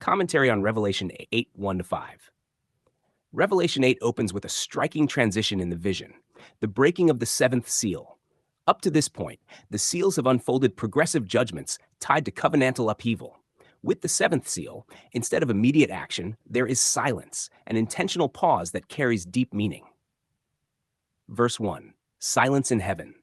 Commentary on Revelation 8 1 5. Revelation 8 opens with a striking transition in the vision, the breaking of the seventh seal. Up to this point, the seals have unfolded progressive judgments tied to covenantal upheaval. With the seventh seal, instead of immediate action, there is silence, an intentional pause that carries deep meaning. Verse 1. Silence in heaven.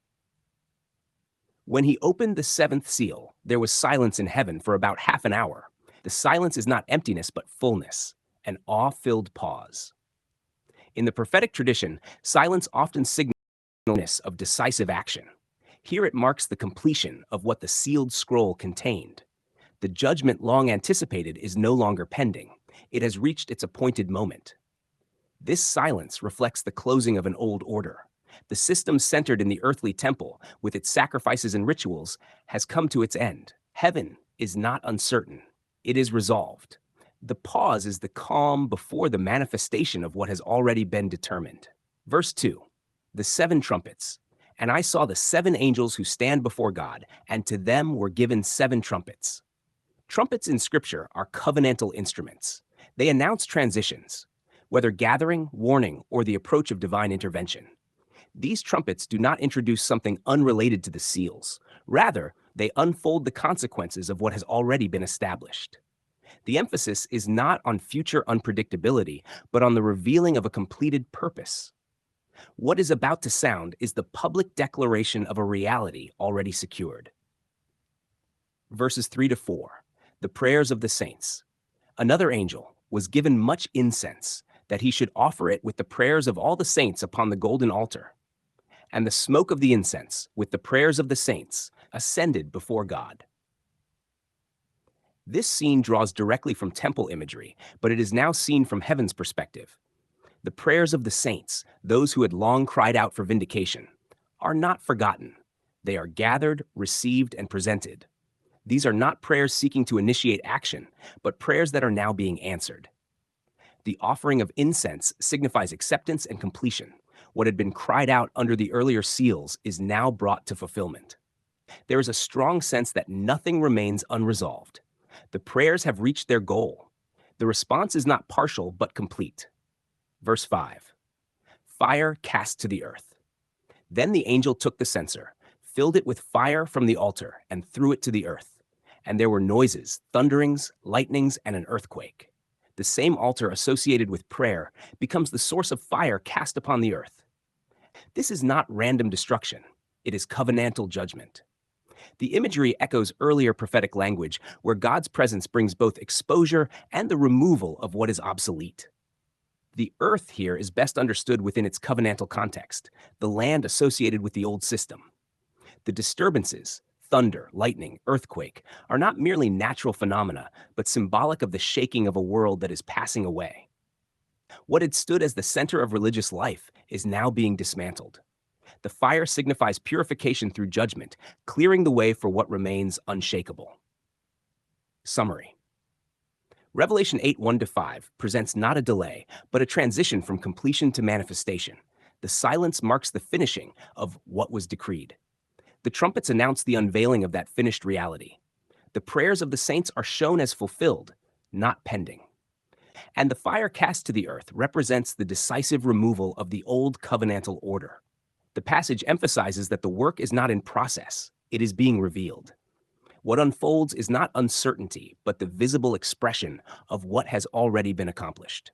When he opened the seventh seal, there was silence in heaven for about half an hour. The silence is not emptiness, but fullness, an awe-filled pause. In the prophetic tradition, silence often signals of decisive action. Here it marks the completion of what the sealed scroll contained. The judgment long anticipated is no longer pending. It has reached its appointed moment. This silence reflects the closing of an old order. The system centered in the earthly temple, with its sacrifices and rituals, has come to its end. Heaven is not uncertain. It is resolved. The pause is the calm before the manifestation of what has already been determined. Verse 2. The seven trumpets. And I saw the seven angels who stand before God, and to them were given seven trumpets. Trumpets in Scripture are covenantal instruments. They announce transitions, whether gathering, warning, or the approach of divine intervention. These trumpets do not introduce something unrelated to the seals. Rather, they unfold the consequences of what has already been established. The emphasis is not on future unpredictability, but on the revealing of a completed purpose. What is about to sound is the public declaration of a reality already secured. Verses 3 to 4. The prayers of the saints. Another angel was given much incense, that he should offer it with the prayers of all the saints upon the golden altar. And the smoke of the incense, with the prayers of the saints, ascended before God. This scene draws directly from temple imagery, but it is now seen from heaven's perspective. The prayers of the saints, those who had long cried out for vindication, are not forgotten. They are gathered, received, and presented. These are not prayers seeking to initiate action, but prayers that are now being answered. The offering of incense signifies acceptance and completion. What had been cried out under the earlier seals is now brought to fulfillment. There is a strong sense that nothing remains unresolved. The prayers have reached their goal. The response is not partial, but complete. Verse 5. Fire cast to the earth. Then the angel took the censer, filled it with fire from the altar, and threw it to the earth. And there were noises, thunderings, lightnings, and an earthquake. The same altar associated with prayer becomes the source of fire cast upon the earth. This is not random destruction. It is covenantal judgment. The imagery echoes earlier prophetic language, where God's presence brings both exposure and the removal of what is obsolete. The earth here is best understood within its covenantal context, the land associated with the old system. The disturbances, thunder, lightning, earthquake, are not merely natural phenomena, but symbolic of the shaking of a world that is passing away. What had stood as the center of religious life is now being dismantled. The fire signifies purification through judgment, clearing the way for what remains unshakable. Summary. Revelation 8 1 to 5 presents not a delay, but a transition from completion to manifestation. The silence marks the finishing of what was decreed. The trumpets announce the unveiling of that finished reality. The prayers of the saints are shown as fulfilled, not pending. And the fire cast to the earth represents the decisive removal of the old covenantal order. The passage emphasizes that the work is not in process, it is being revealed. What unfolds is not uncertainty, but the visible expression of what has already been accomplished.